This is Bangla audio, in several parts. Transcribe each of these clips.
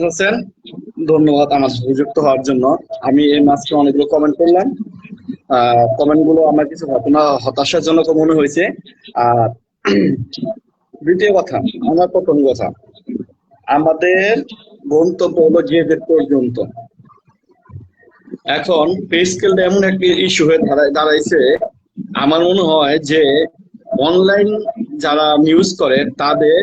হোসেন, ধন্যবাদ আমার সাথে যুক্ত হওয়ার জন্য। আমি এই মাসে অনেকগুলো কমেন্ট করলাম। কমেন্ট গুলো আমার কিছু ঘটনা হতাশাজনক মনে হয়েছে। আর দ্বিতীয় কথা, আমার প্রথম কথা, আমাদের গন্তব্য হলো যে পর্যন্ত। এখন পে স্কেলটা এমন একটা ইস্যু হয়ে দাঁড়াইছে, আমার মনে হয় যে অনলাইন যারা নিউজ করে তাদের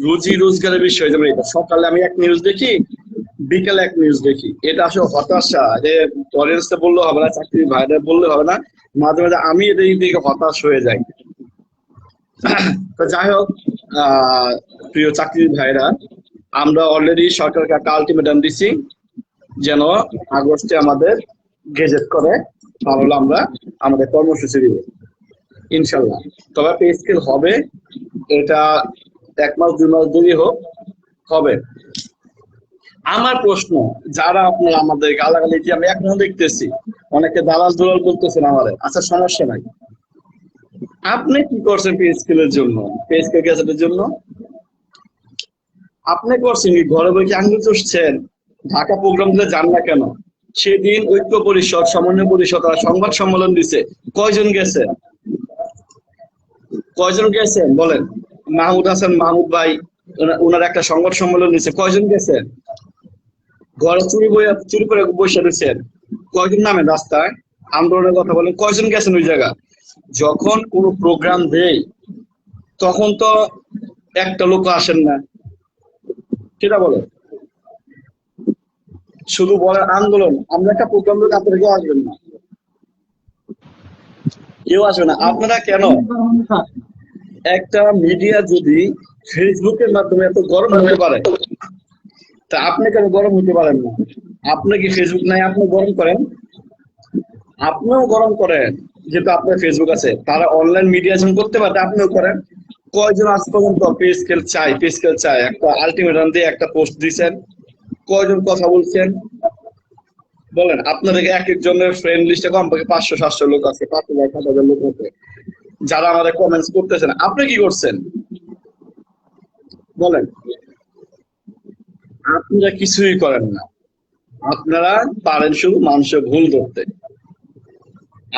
রুজি রোজগারের বিষয়, যেমন এটা সকালে আমি এক নিউজ দেখি, বিকেলে এক নিউজ দেখি, এটা আসলে হতাশা। যে অডিয়েন্সে বললে হবে না, চাকরি ভাইরা বললে হবে না, মাঝে মাঝে আমি এদের দিকে হতাশ হয়ে যাই। তো যাই হোক, প্রিয় চাকরি ভাইরা, আমরা অলরেডি সরকারকে একটা আলটিমেটাম দিছি, যেন আগস্টে আমাদের গেজেট করে, তাহলে আমরা আমাদের কর্মসূচি দিব ইনশাল্লাহ। তবে পে স্কেল হবে, এটা 1 মাস 2 মাস দেরি হোক, হবে। আমার প্রশ্ন, যারা আপনারা আমাদের গালাগালি দিয়ে আমি এখনো দেখতেছি, অনেকে দালাল দুলাল করতেছেন আমাদের, আচ্ছা সমস্যা নাই, আপনি কি করছেন পে স্কেলের জন্য, পে স্কেল গেজেটের জন্য? আপনি করছেন কি? ঘরে বসে আঙ্গুল চুষছেন? ঢাকা প্রোগ্রাম দিলে যান না কেন? সেদিন ঐক্য পরিষদ, সমন্বয় পরিষদ আর সংবাদ সম্মেলন দিছে, কয়জন গেছে? কয়জন গেছেন বলেন? মাহমুদ হাসান মাহমুদ ভাই, ওনার একটা সংবাদ সম্মেলন দিছে, কয়জন গেছেন? ঘরে চুরি করে বসে রয়েছেন, কয়জন নামেন রাস্তায় আন্দোলনের কথা বলেন, কয়জন গেছেন ওই জায়গা? যখন কোনো প্রোগ্রাম দেই তখন তো একটা লোক আসেন না, সেটা বলো। শুধু বলেন আন্দোলন, আমরা একটা প্রোগ্রাম দিলে আপনারা কেউ আসবেন না, কেউ আসবে না। আপনারা কেন? একটা মিডিয়া যদি ফেসবুকের মাধ্যমে এত গরম হতে পারে, তা আপনি কেন গরম হতে পারেন না? আপনি কি ফেসবুক নাই, আপনি গরম করেন? আপনিও গরম করেন, যেহেতু আপনার ফেসবুক আছে। তারা অনলাইন মিডিয়া যখন করতে পারে, আপনিও করেন। কয়জন আজ পর্যন্ত পে স্কেল চাই, পে স্কেল চাই একটা আলটিমেটাম দিয়ে একটা পোস্ট দিচ্ছেন? কয়জন কথা বলছেন বলেন? আপনাদের এক একজনের ফ্রেন্ড লিস্টে কমপক্ষে 500-700 লোক আছে, 5,000-7,000 লোক আছে যারা আমাদের কমেন্টস করতেছেন। আপনি কি করছেন বলেন? আপনারা কিছুই করেন না। আপনারা পারেন শুধু মানুষের ভুল ধরতে,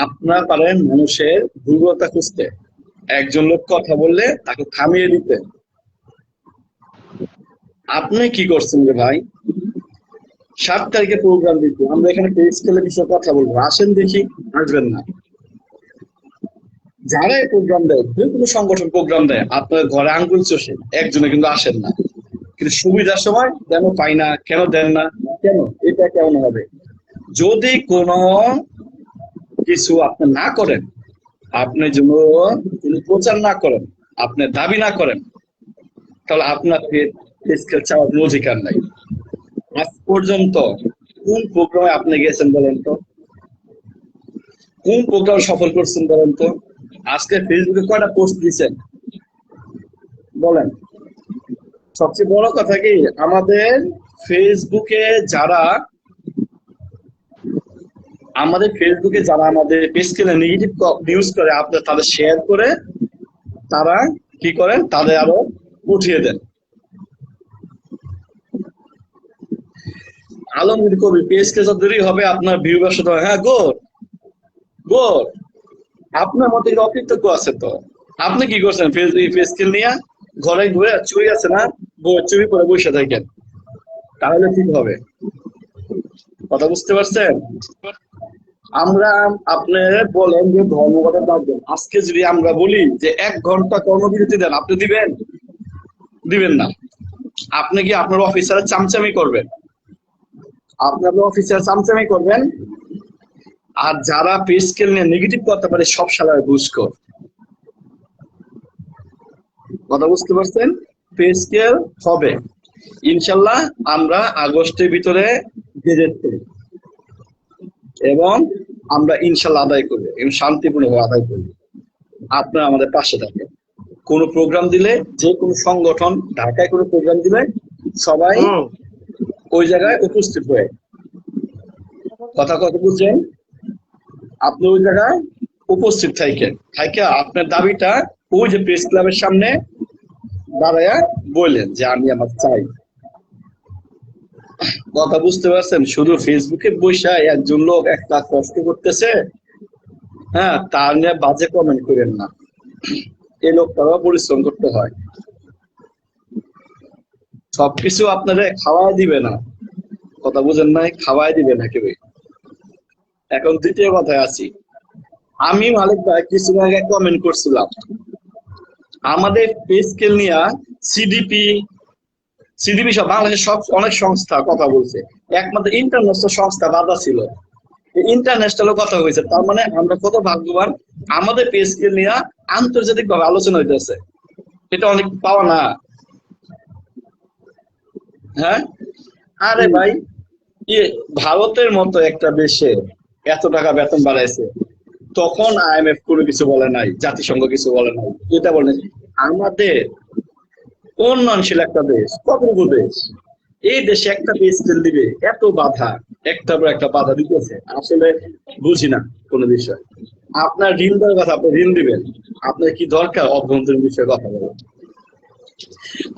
আপনারা পারেন মানুষের দুর্বলতা খুঁজতে, একজন লোক কথা বললে তাকে থামিয়ে দিতে। আপনি কি করছেন রে ভাই? 7 তারিখে প্রোগ্রাম দিতে, আমরা এখানে পে স্কেলের বিষয়ে কথা বলবো, আসেন দেখি। আসবেন না। যারা এই প্রোগ্রাম দেয়, যে কোনো সংগঠন প্রোগ্রাম দেয়, আপনার ঘরে আঙ্গুল চষে একজনে কিন্তু আসেন না। কিন্তু সুবিধার সময় কেন পাই না, কেন দেন না, কেন? এটা কেমন হবে? যদি কোনো কিছু আপনি না করেন, আপনি জন্য কোনো প্রচার না করেন, আপনি দাবি না করেন, তাহলে আপনার স্কেল চাওয়ার কোনো অধিকার নাই। আজ পর্যন্ত কোন প্রোগ্রামে আপনি গেছেন বলেন তো? কোন প্রোগ্রাম সফল করছেন বলেন তো? আজকে ফেসবুকে কয়টা পোস্ট দিচ্ছেন বলেন? সবচেয়ে বড় কথা কি, আমাদের ফেসবুকে যারা আমাদের পেজকে নেগেটিভ নিউজ করে, আপনার তাদের শেয়ার করে, তারা কি করেন, তাদের আরো উঠিয়ে দেন। আলমগীর কবি পেজকে যতই হবে আপনার ভিউ ব্যবসা, হ্যাঁ গুড গুড, আপনার মধ্যে অকৃতজ্ঞ আছে তো। আপনি কি করছেন? পেজকে নিয়ে ঘরে ঘুরে চুরি আছে না, চুরি করে বসে থাকেন, তাহলে ঠিক হবে। কথা বুঝতে পারছেন? আমরা, আপনি বলেন যে ধর্মঘটে ডাকবেন, আজকে যদি আমরা বলি যে 1 ঘন্টা কর্মবিরতি দেন, আপনি দিবেন? দিবেন না। আপনি কি আপনার অফিসারের চামচামি করবেন? আপনার অফিসার চামচামি করবেন। আর যারা পে স্কেল নিয়ে নেগেটিভ করতে পারে, সব শালার ঘুষখোর। কথা বুঝতে পারছেন? পে স্কেল হবে ইনশাল্লাহ, আমরা আগস্টের ভিতরে গেজেট করি, এবং আমরা ইনশাল্লাহ আদায় করবো, এবং শান্তিপূর্ণভাবে আদায় করবো। আপনারা আমাদের পাশে থাকেন। কোনো প্রোগ্রাম দিলে, যে কোনো সংগঠন ঢাকায় কোনো প্রোগ্রাম দিলে, সবাই ওই জায়গায় উপস্থিত হয়ে, কথা কত বুঝছেন? আপনি ওই জায়গায় উপস্থিত থাকেন, আপনার দাবিটা ওই যে প্রেস ক্লাবের সামনে দাঁড়ায়া বললেন যে আমি আমার চাই। কথা বুঝতে পারছেন? শুধু ফেসবুকে বসে একজন লোক একটা কষ্ট করতেছে, হ্যাঁ, তার নিয়ে বাজে কমেন্ট করেন না। এই লোকটারও পরিশ্রম করতে হয়, সবকিছু আপনারা খাওয়াই দিবে না। কথা বুঝেন নাই? খাওয়াই দিবে না কেউ। এখন দ্বিতীয় কথায় আছি। আমি মালিক ভাই কিছু আগে কমেন্ট করছিলাম, আমাদের পে স্কেল নিয়ে সিডিপি সিডিপি সব বাংলাদেশের সব অনেক সংস্থা কথা বলছে, একমাত্র ইন্টারন্যাশনাল সংস্থা বাধা ছিল। ইন্টারন্যাশনাল কথা হয়েছে, তার মানে আমরা কত ভাগ্যবান, আমাদের পে স্কেল নিয়ে আন্তর্জাতিক ভাবে আলোচনা হইতেছে। এটা অনেক পাওয়া না? হ্যাঁ, আরে ভাই, ভারতের মতো একটা দেশে এত টাকা বেতন বাড়াইছে, তখন আইএমএফ কোনো কিছু বলে নাই, জাতিসংঘ কিছু বলে নাই, এটা বলে নাই। আমাদের উন্নয়নশীল একটা দেশ, কতটুকু দেশ, এই দেশে একটা পে স্কেল দিবে, এত বাধা, একটার পর একটা বাধা দিতেছে। আসলে বুঝি না কোনো বিষয়। আপনার ঋণ দেওয়ার কথা, আপনি ঋণ দিবেন, আপনার কি দরকার অভ্যন্তরীণ বিষয়ে কথা বলেন?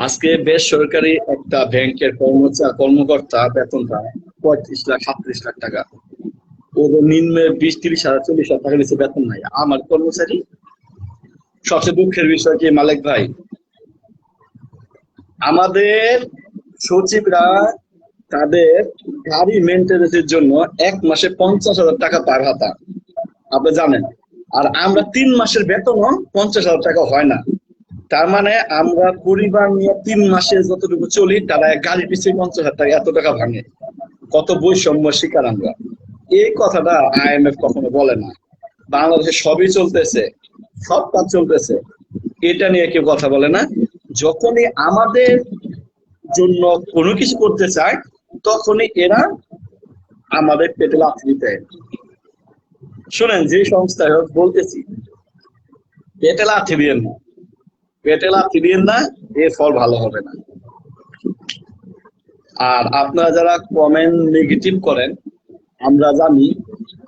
আজকে বেসরকারি একটা ব্যাংকের কর্মকর্তা বেতন পায় 35 লাখ 37 লাখ টাকা, ওদের নিম্নে 20-30 হাজার 40 হাজার টাকা নিচে বেতন নাই। আমার কর্মচারী, সবচেয়ে দুঃখের বিষয় কি মালিক ভাই, আমাদের সচিবরা তাদের গাড়ি মেনটেন্যান্সের জন্য 1 মাসে 50,000 টাকা পার ভাতা, আপনি জানেন। আর আমরা 3 মাসের বেতনও 50,000 টাকা হয় না। তার মানে আমরা পরিবার নিয়ে 3 মাসে যতটুকু চলি, তারা গাড়ি পিছিয়ে 50,000 টাকা, এত টাকা ভাঙে। কত বৈষম্য শিকার আমরা। এই কথাটা আইএমএফ কখনো বলে না। বাংলাদেশে সবই চলতেছে, সব কাজ চলতেছে, এটা নিয়ে কেউ কথা বলে না। যখনই আমাদের জন্য কোনো কিছু করতে চায়, তখনই এরা আমাদের পেটে লাথি দিতে। শোনেন, যে সংস্থা বলতেছি, পেটে লাথি দিয়েন না, পেটে লাথি দিয়েন না, এর ফল ভালো হবে না। আর আপনারা যারা কমেন্ট নেগেটিভ করেন, আমরা জানি,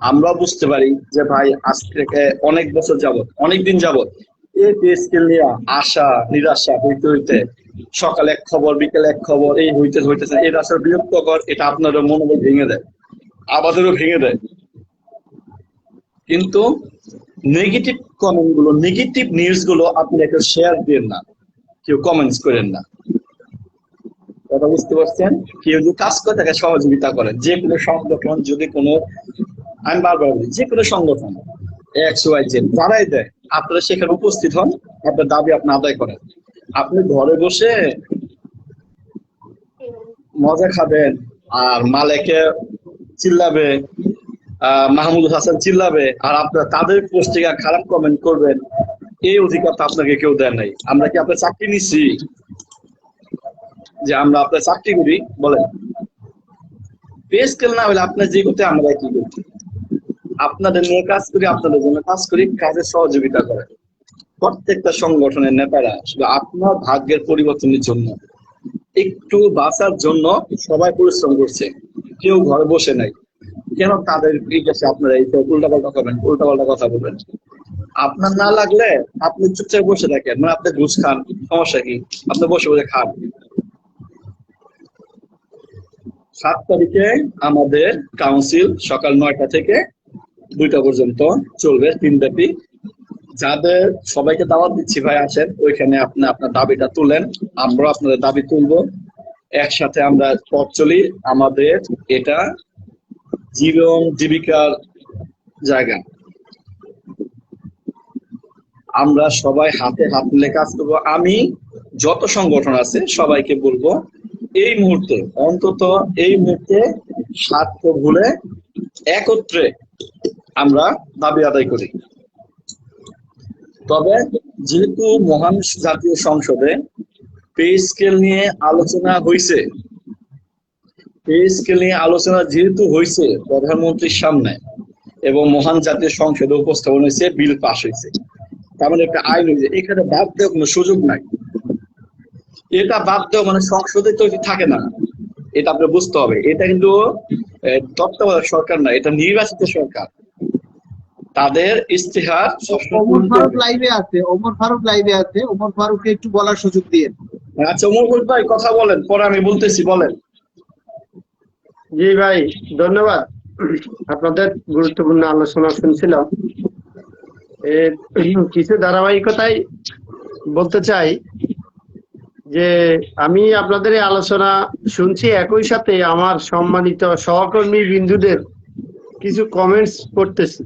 আমরা বুঝতে পারি যে ভাই আজ থেকে অনেক বছর যাবত, অনেকদিন যাবত এই পে স্কেল নিয়ে আশা নিরাশা হইতে হইতে, সকালে এক খবর বিকেলে এক খবর, এই হইতেছে, এটা আসলে বিরক্তকর। এটা আপনারও মনোবল ভেঙে দেয়, আমাদেরও ভেঙে দেয়। কিন্তু নেগেটিভ কমেন্ট গুলো, নেগেটিভ নিউজ গুলো আপনি একটু শেয়ার দেন না, কেউ কমেন্টস করেন না। কথা বুঝতে পারছেন? কেউ যদি কাজ করে তাকে সহযোগিতা করেন। যে কোনো সংগঠন যদি কোনো, আমি বারবার বলি, যে কোনো সংগঠন XYZ যারাই দেয়, আপনারা সেখানে উপস্থিত হন, আপনার দাবি আপনি আদায় করেন। আপনি ঘরে বসে মজা খাবেন আর মালেকে চিল্লাবে, মাহমুদ হাসান চিল্লাবে, আর আপনার তাদের পোস্টিকা খারাপ কমেন্ট করবেন, এই অধিকার তো আপনাকে কেউ দেয় নাই। আমরা কি আপনার চাকরি নিচ্ছি যে আমরা আপনার চাকরি করি? বলেন, পে স্কেল না হলে আপনার যে করতে, আমরা কি করছি? আপনাদের নিয়ে কাজ করি, আপনাদের জন্য কাজ করি, কাজের সহযোগিতা করে। প্রত্যেকটা সংগঠনের নেতারা শুধু আপনার ভাগ্যের পরিবর্তনের জন্য, একটু বাঁচার জন্য সবাই পরিশ্রম করছে, কেউ ঘরে বসে নাই। কেন তাদের এই কাছে আপনারা এই উল্টাপাল্টা করবেন, উল্টাপাল্টা কথা বলবেন? আপনার না লাগলে আপনি চুপচাপ বসে থাকেন, মানে আপনি ঘুষ খান, সমস্যা কি? আপনি বসে বসে খান। 7 তারিখে আমাদের কাউন্সিল সকাল 9টা থেকে 2টা পর্যন্ত চলবে, দিনব্যাপী। যাদের সবাইকে দাওয়াত দিচ্ছি, ভাই আসেন, ওইখানে আপনি আপনার দাবিটা তুলেন, আমরা আপনাদের দাবি তুলবো, একসাথে আমরা পথ চলি। আমাদের এটা জীবন জীবিকার জায়গা, আমরা সবাই হাতে হাত মিলে কাজ করবো। আমি যত সংগঠন আছে সবাইকে বলবো, এই মুহূর্তে, অন্তত এই মুহূর্তে স্বার্থ ভুলে একত্রে আমরা দাবি আদায় করি। তবে যেহেতু মহান জাতীয় সংসদে পে স্কেল নিয়ে আলোচনা হয়েছে, পে স্কেল নিয়ে আলোচনা যেহেতু হয়েছে প্রধানমন্ত্রীর সামনে এবং মহান জাতীয় সংসদে উপস্থাপন হয়েছে, বিল পাস হয়েছে, তার মানে একটা আইন হয়েছে, এখানে বাদ দেওয়ার কোনো সুযোগ নাই। এটা বাদ দেওয়া মানে সংসদে তো থাকে না, এটা আপনার বুঝতে হবে। এটা কিন্তু তত্ত্বাবধায়ক সরকার না, এটা নির্বাচিত সরকার, তাদের ইস্তেহার ওমর ফারুক লাইভে আছে, ওমর ফারুক লাইভে আছে, ওমর ফারুককে একটু বলার সুযোগ দিয়ে। আচ্ছা ওমর ফারুক ভাই কথা বলেন, পরে আমি বলতেছি, বলেন। জি ভাই, ধন্যবাদ। আপনাদের গুরুত্বপূর্ণ আলোচনা শুনছিলাম। এর কিছু ধারাবাহিকতায় বলতে চাই যে আমি আপনাদের এই আলোচনা শুনছি, একই সাথে আমার সম্মানিত সহকর্মী বিন্দুদের কিছু কমেন্টস করতেছি।